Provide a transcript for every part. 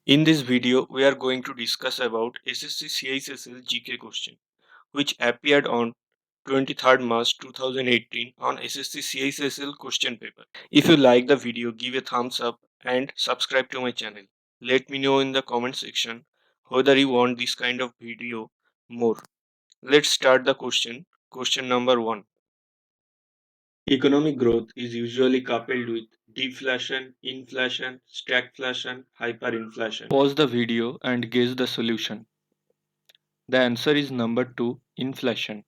In this video, we are going to discuss about SSC CISSL GK question, which appeared on 23rd March 2018 on SSC CISSL question paper. If you like the video, give a thumbs up and subscribe to my channel. Let me know in the comment section whether you want this kind of video more. Let's start the question. Question number 1. Economic growth is usually coupled with deflation, inflation, stagflation, hyperinflation. Pause the video and guess the solution. The answer is number 2, inflation.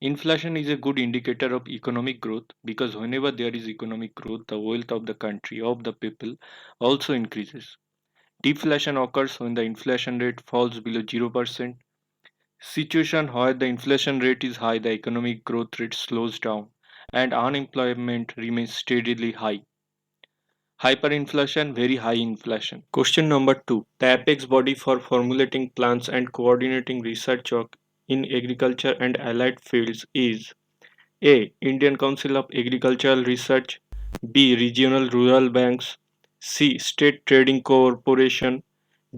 Inflation is a good indicator of economic growth because whenever there is economic growth, the wealth of the country, of the people, also increases. Deflation occurs when the inflation rate falls below 0%. Situation where the inflation rate is high, the economic growth rate slows down and unemployment remains steadily high. Hyperinflation, very high inflation. Question number 2. The apex body for formulating plans and coordinating research work in agriculture and allied fields is A. Indian Council of Agricultural Research, B. Regional Rural Banks, C. State Trading Corporation,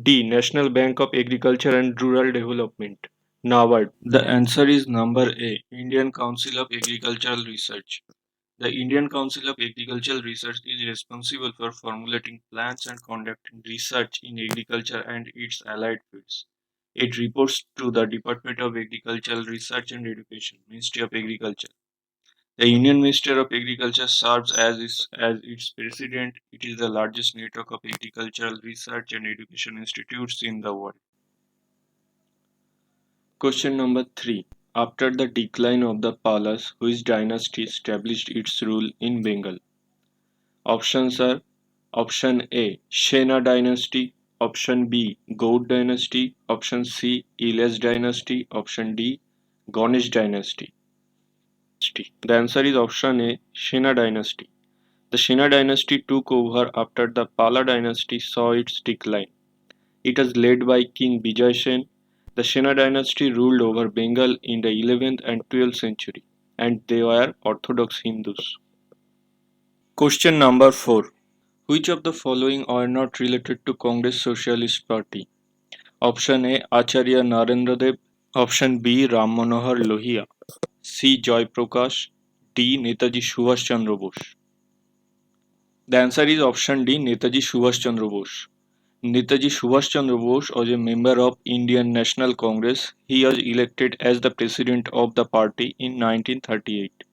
D. National Bank of Agriculture and Rural Development. NABARD. The answer is number A. Indian Council of Agricultural Research. The Indian Council of Agricultural Research is responsible for formulating plans and conducting research in agriculture and its allied fields. It reports to the Department of Agricultural Research and Education, Ministry of Agriculture. The Union Minister of Agriculture serves as its president. It is the largest network of agricultural research and education institutes in the world. Question number 3. After the decline of the Palas, which dynasty established its rule in Bengal? Options are Option A, Shena dynasty, Option B, Gaud dynasty, Option C, Ilyas dynasty, Option D, Ganesh dynasty. The answer is Option A, Shena dynasty. The Shena dynasty took over after the Pala dynasty saw its decline. It was led by King Bijay Sen. The Shena dynasty ruled over Bengal in the 11th and 12th century, and they were Orthodox Hindus. Question number 4. Which of the following are not related to Congress Socialist Party? Option A, Acharya Narendra Dev. Option B, Ram Manohar Lohia. C, Joy Prakash. D, Netaji Subhash Chandra Bose. The answer is option D, Netaji Subhash Chandra Bose. Netaji Subhash Chandra Bose was a member of Indian National Congress. He was elected as the president of the party in 1938.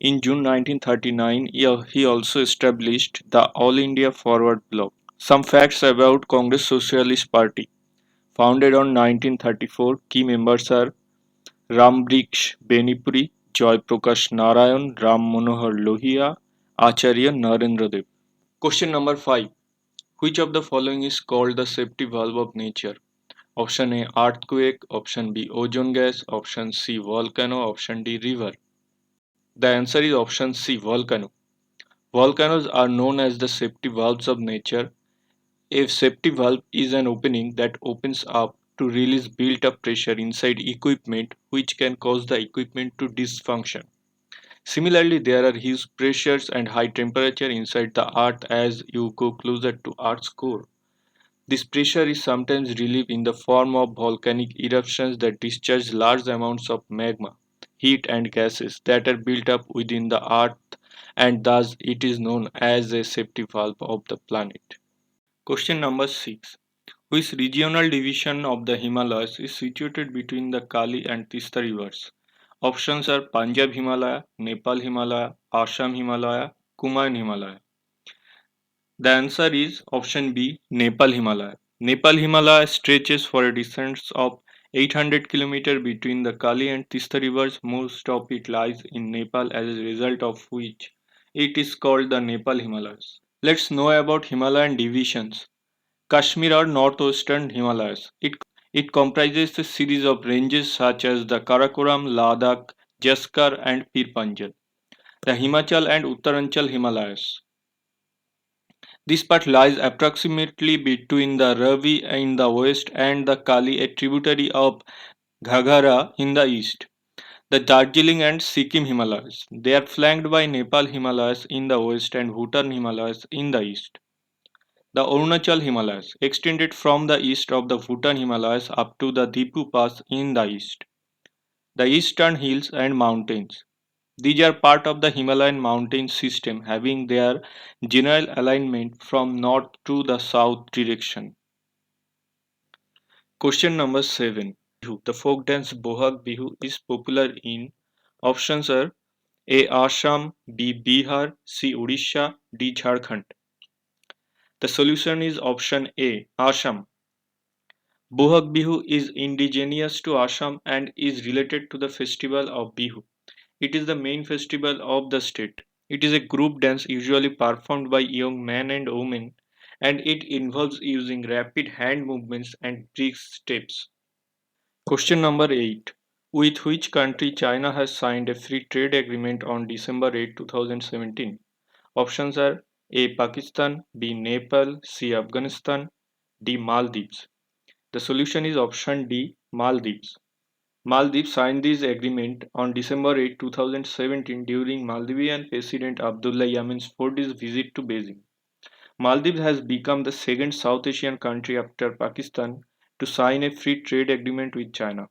In June 1939, he also established the All India Forward Bloc. Some facts about Congress Socialist Party. Founded on 1934, key members are Rambriksha Benipuri, Joy Prakash Narayan, Ram Manohar Lohia, Acharya Narendra Dev. Question number 5. Which of the following is called the safety valve of nature? Option A, earthquake. Option B, ozone gas. Option C, volcano. Option D, river. The answer is option C, volcano. Volcanoes are known as the safety valves of nature. A safety valve is an opening that opens up to release built up pressure inside equipment, which can cause the equipment to dysfunction. Similarly, there are huge pressures and high temperature inside the earth as you go closer to Earth's core. This pressure is sometimes relieved in the form of volcanic eruptions that discharge large amounts of magma, heat, and gases that are built up within the earth, and thus it is known as a safety valve of the planet. Question number 6. Which regional division of the Himalayas is situated between the Kali and Tista rivers? Options are Punjab Himalaya, Nepal Himalaya, Assam Himalaya, Kumaon Himalaya. The answer is option B, Nepal Himalaya. Nepal Himalaya stretches for a distance of 800 km between the Kali and Tista rivers. Most of it lies in Nepal, as a result of which it is called the Nepal Himalayas. Let's know about Himalayan divisions. Kashmir or northwestern Himalayas. It comprises a series of ranges such as the Karakoram, Ladakh, Jaskar, and Pir Panjal. The Himachal and Uttaranchal Himalayas. This part lies approximately between the Ravi in the west and the Kali, a tributary of Ghaghara in the east. The Darjeeling and Sikkim Himalayas. They are flanked by Nepal Himalayas in the west and Bhutan Himalayas in the east. The Arunachal Himalayas extended from the east of the Bhutan Himalayas up to the Dipu Pass in the east. The eastern hills and mountains. These are part of the Himalayan mountain system having their general alignment from north to the south direction. Question number 7. Bihu. The folk dance Bohag Bihu is popular in options are A. Assam, B. Bihar, C. Odisha, D. Jharkhand. The solution is option A. Assam. Bohag Bihu is indigenous to Assam and is related to the festival of Bihu. It is the main festival of the state. It is a group dance usually performed by young men and women, and it involves using rapid hand movements and brisk steps. Question number 8. With which country China has signed a free trade agreement on December 8, 2017? Options are A. Pakistan, B. Nepal, C. Afghanistan, D. Maldives. The solution is option D. Maldives. Maldives signed this agreement on December 8, 2017 during Maldivian President Abdullah Yamin's 4 days visit to Beijing. Maldives has become the second South Asian country after Pakistan to sign a free trade agreement with China.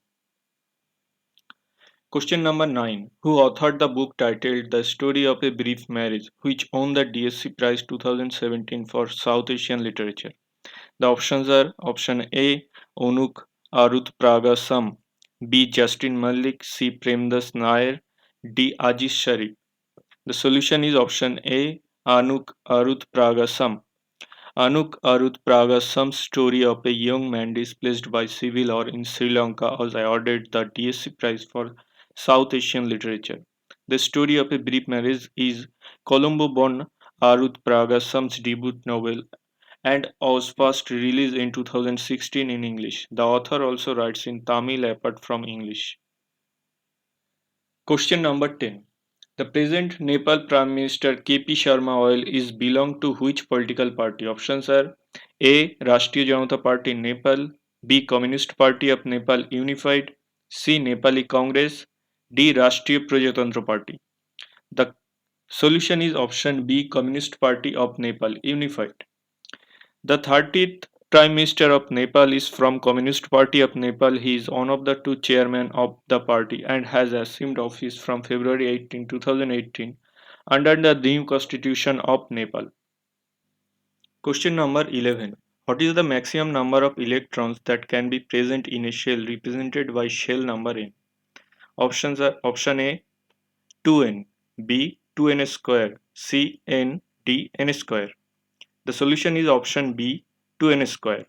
Question number 9. Who authored the book titled The Story of a Brief Marriage, which won the DSC Prize 2017 for South Asian Literature? The options are option A. Onuk Arut Praga Sam, B. Justin Malik, C. Premdas Nair, D. Aziz Sharif. The solution is option A. Anuk Arut Praga Sam. Anuk Arut Praga, some story of a young man displaced by civil war in Sri Lanka, was awarded the DSC Prize for South Asian Literature. The story of a brief marriage is Colombo born Arut Praga Sam's debut novel and was first released in 2016 in English. The author also writes in Tamil apart from English. Question number 10. The present Nepal Prime Minister KP Sharma Oil is belong to which political party? Options are A. Rashtriya Janata Party Nepal, B. Communist Party of Nepal Unified, C. Nepali Congress, D. Rashtriya Prajatantra Party. The solution is option B. Communist Party of Nepal Unified. The 30th Prime Minister of Nepal is from Communist Party of Nepal. He is one of the two chairmen of the party and has assumed office from February 18, 2018 under the new constitution of Nepal. Question number 11. What is the maximum number of electrons that can be present in a shell represented by shell number n? Options are option A 2n, B 2n square, C n, D n square. The solution is option B 2n square.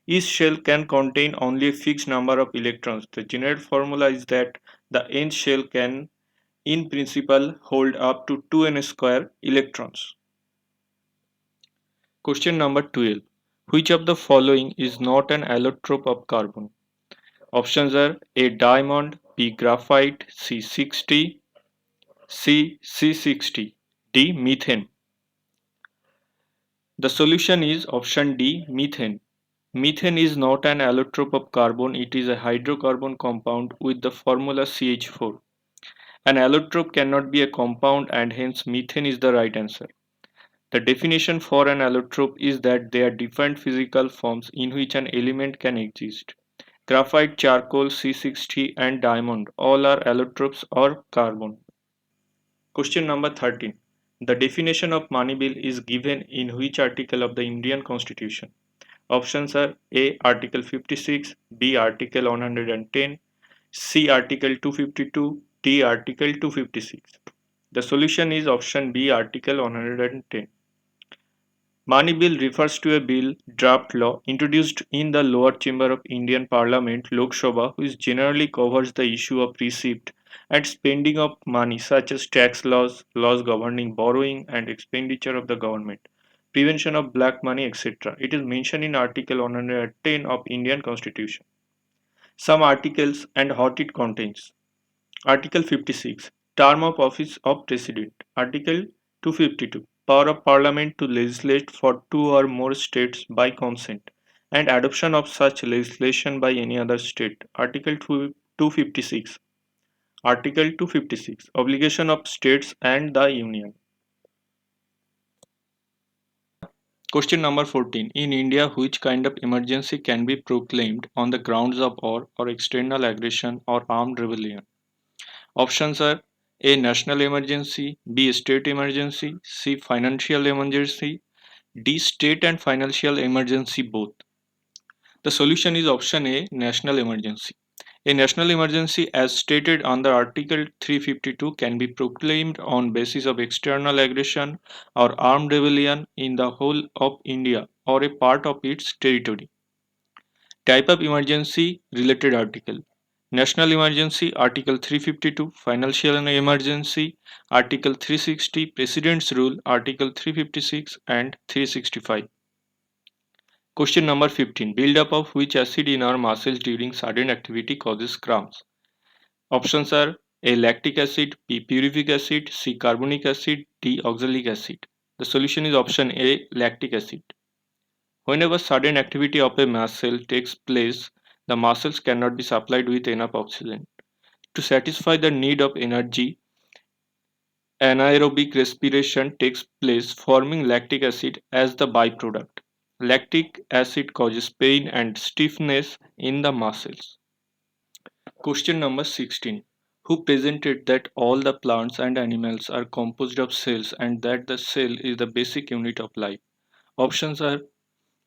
Each shell can contain only a fixed number of electrons. The general formula is that the nth shell can, in principle, hold up to 2n square electrons. Question number 12. Which of the following is not an allotrope of carbon? Options are A. Diamond, B. Graphite, C. 60, C. C60, D. Methane. The solution is option D. Methane. Methane is not an allotrope of carbon, it is a hydrocarbon compound with the formula CH4. An allotrope cannot be a compound and hence methane is the right answer. The definition for an allotrope is that they are different physical forms in which an element can exist. Graphite, charcoal, C60 and diamond all are allotropes or carbon. Question number 13. The definition of money bill is given in which article of the Indian Constitution? Options are A. Article 56, B. Article 110, C. Article 252, D. Article 256. The solution is option B. Article 110. Money bill refers to a bill draft law introduced in the lower chamber of Indian Parliament Lok Sabha which generally covers the issue of receipt and spending of money such as tax laws, laws governing borrowing and expenditure of the government, prevention of black money, etc. It is mentioned in Article 110 of Indian Constitution. Some articles and what it contains. Article 56. Term of office of President. Article 252. Power of Parliament to legislate for two or more states by consent and adoption of such legislation by any other state. Article 256. Article 256. Obligation of states and the Union. Question number 14. In India, which kind of emergency can be proclaimed on the grounds of war or external aggression or armed rebellion? Options are A. National emergency, B. State emergency, C. Financial emergency, D. State and financial emergency both. The solution is option A. National emergency. A national emergency, as stated under Article 352, can be proclaimed on basis of external aggression or armed rebellion in the whole of India or a part of its territory. Type of emergency related article. National emergency Article 352, financial emergency Article 360, President's rule Article 356 and 365. Question number 15. Buildup of which acid in our muscles during sudden activity causes cramps? Options are A. Lactic acid, B. Pyruvic acid, C. Carbonic acid, D. Oxalic acid. The solution is option A. Lactic acid. Whenever sudden activity of a muscle takes place, the muscles cannot be supplied with enough oxygen. To satisfy the need of energy, anaerobic respiration takes place, forming lactic acid as the byproduct. Lactic acid causes pain and stiffness in the muscles. Question number 16. Who presented that all the plants and animals are composed of cells and that the cell is the basic unit of life? Options are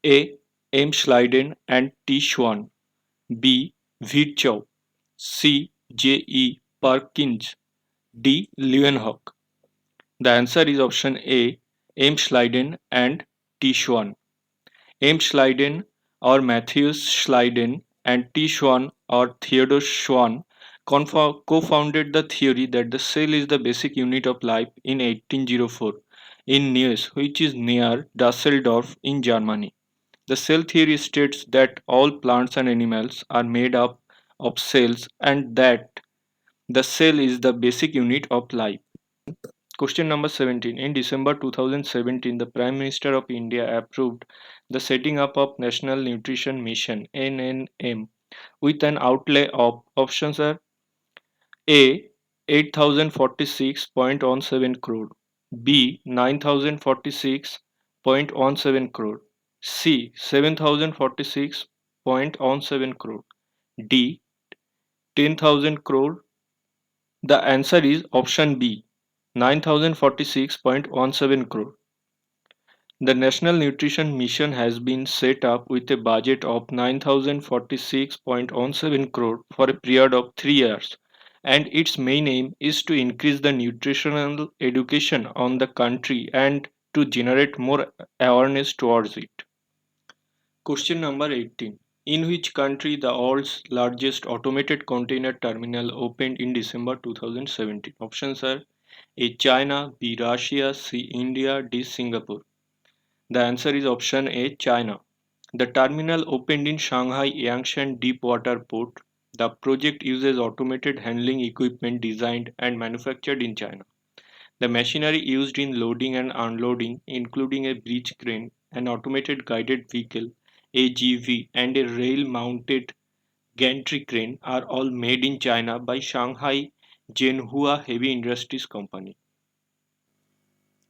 A. M. Schleiden and T. Schwann, B. Virchow, C. J. E. Perkins, D. Leeuwenhoek. The answer is option A. M. Schleiden and T. Schwann. M. Schleiden or Matthias Schleiden and T. Schwann or Theodor Schwann co-founded the theory that the cell is the basic unit of life in 1804 in Neuss, which is near Dusseldorf in Germany. The cell theory states that all plants and animals are made up of cells and that the cell is the basic unit of life. Question number 17. In December 2017, the Prime Minister of India approved the setting up of National Nutrition Mission (NNM) with an outlay of options are A. 8046.17 crore, B. 9046.17 crore, C. 7046.17 crore, D. 10,000 crore. The answer is option B. 9046.17 crore. The National Nutrition Mission has been set up with a budget of 9046.17 crore for a period of 3 years, and its main aim is to increase the nutritional education on the country and to generate more awareness towards it. Question number 18. In which country the world's largest automated container terminal opened in December 2017? Options are A. China, B. Russia, C. India, D. Singapore. The answer is option A. China. The terminal opened in Shanghai Yangshan Deepwater Port. The project uses automated handling equipment designed and manufactured in China. The machinery used in loading and unloading, including a bridge crane, an automated guided vehicle (AGV), and a rail-mounted gantry crane, are all made in China by Shanghai Zhenhua Heavy Industries Company.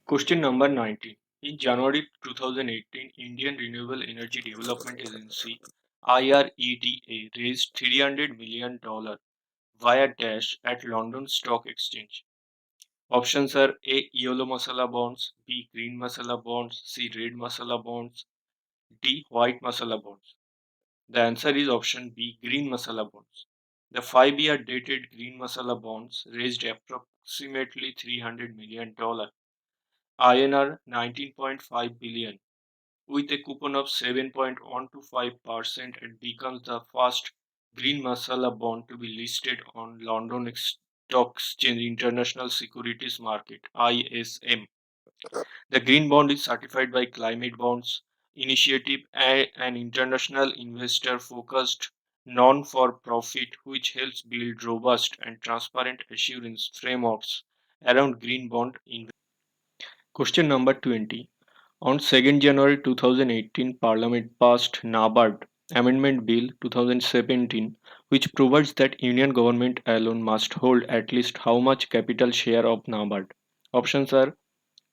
Question number 19. In January 2018, Indian Renewable Energy Development Agency IREDA raised $300 million via Dash at London Stock Exchange. Options are A. Yellow masala bonds, B. Green masala bonds, C. Red masala bonds, D. White masala bonds. The answer is option B. Green masala bonds. The 5-year dated green masala bonds raised approximately $300 million INR 19.5 billion with a coupon of 7.125% and becomes the first green masala bond to be listed on London Stock Exchange International Securities Market (ISM). The green bond is certified by Climate Bonds Initiative, an international investor focused non for profit which helps build robust and transparent assurance frameworks around green bond investment. Question number 20. On 2nd January 2018, Parliament passed NABARD Amendment Bill 2017, which provides that Union government alone must hold at least how much capital share of NABARD. Options are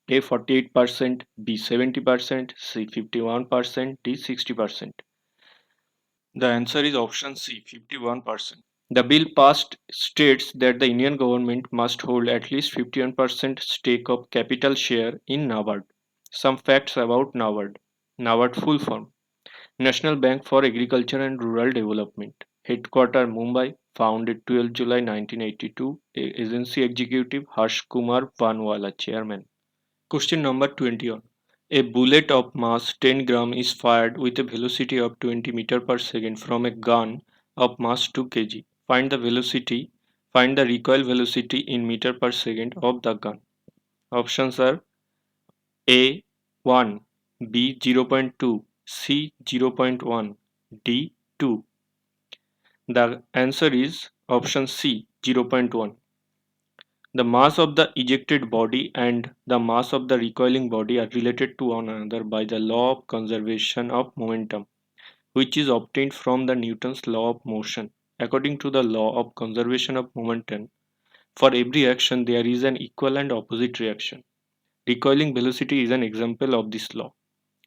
A 48%, B 70%, C 51%, D 60%. The answer is option C 51%. The bill passed states that the Indian government must hold at least 51% stake of capital share in NABARD. Some facts about NABARD. NABARD full form National Bank for Agriculture and Rural Development. Headquarter Mumbai, founded 12 July 1982. Agency Executive Harsh Kumar Vanwala, Chairman. Question number 21. A bullet of mass 10 gram is fired with a velocity of 20 meter per second from a gun of mass 2 kg. Find the recoil velocity in meter per second of the gun. Options are A 1, B 0.2, C 0.1, D 2. The answer is option C 0.1. The mass of the ejected body and the mass of the recoiling body are related to one another by the law of conservation of momentum, which is obtained from the Newton's law of motion. According to the law of conservation of momentum, for every action there is an equal and opposite reaction. Recoiling velocity is an example of this law.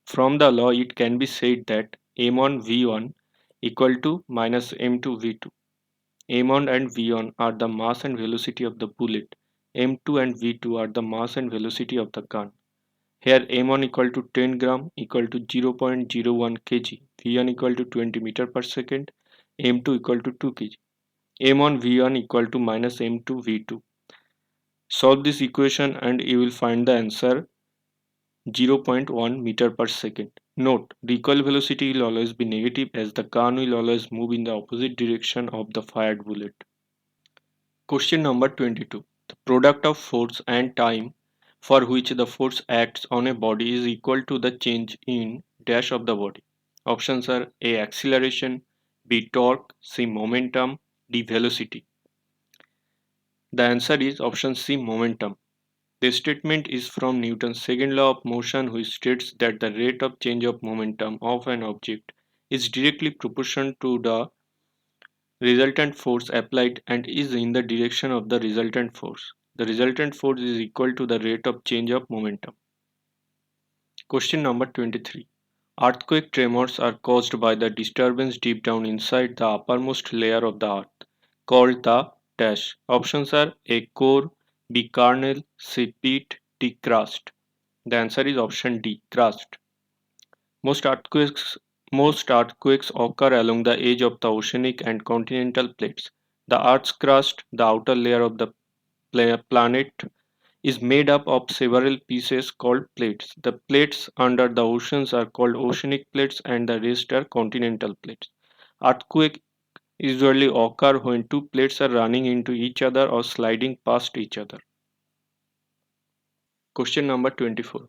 From the law, it can be said that m1 v1 equal to minus m2 v2. m1 and v1 are the mass and velocity of the bullet. m2 and v2 are the mass and velocity of the gun. Here m1 equal to 10 gram equal to 0.01 kg, v1 equal to 20 meter per second, m2 equal to 2 kg. m1 v1 equal to minus m2 v2. Solve this equation and you will find the answer 0.1 meter per second. Note, recoil velocity will always be negative as the gun will always move in the opposite direction of the fired bullet. Question number 22. The product of force and time for which the force acts on a body is equal to the change in dash of the body. Options are A acceleration, B torque, C momentum, D velocity. The answer is option C momentum. The statement is from Newton's second law of motion, which states that the rate of change of momentum of an object is directly proportional to the resultant force applied and is in the direction of the resultant force. The resultant force is equal to the rate of change of momentum. Question number 23. Earthquake tremors are caused by the disturbance deep down inside the uppermost layer of the earth, called the dash. Options are A core, B kernel, C pit, D crust. The answer is option D crust. Most earthquakes most earthquakes occur along the edge of the oceanic and continental plates. The Earth's crust, the outer layer of the planet, is made up of several pieces called plates. The plates under the oceans are called oceanic plates and the rest are continental plates. Earthquakes usually occur when two plates are running into each other or sliding past each other. Question number 24.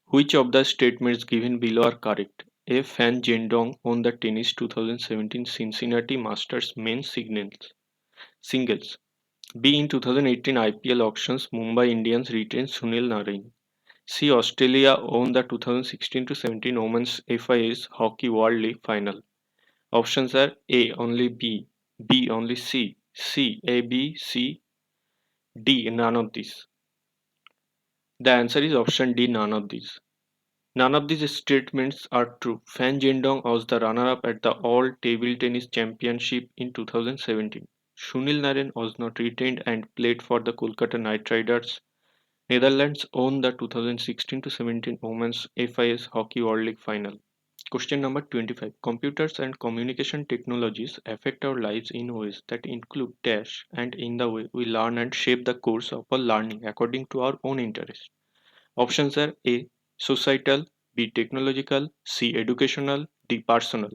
Which of the statements given below are correct? A. Fan Zhendong won the tennis 2017 Cincinnati Masters men's singles. B. In 2018 IPL auctions, Mumbai Indians retained Sunil Narine. C. Australia won the 2016-17 Women's FIS Hockey World League final. Options are A. Only B, B. Only C, C. A, B, C, D. None of these. The answer is option D. None of these. None of these statements are true. Fan Zhendong was the runner-up at the All Table Tennis Championship in 2017. Sunil Narine was not retained and played for the Kolkata Knight Riders. Netherlands won the 2016-17 Women's FIS Hockey World League final. Question number 25. Computers and communication technologies affect our lives in ways that include dash and in the way we learn and shape the course of our learning according to our own interest. Options are A. Societal, B. Technological, C. Educational, D. Personal.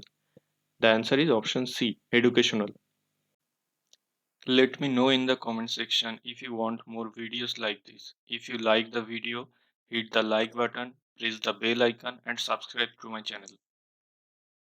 The answer is option C. Educational. Let me know in the comment section if you want more videos like this. If you like the video, hit the like button, press the bell icon and subscribe to my channel.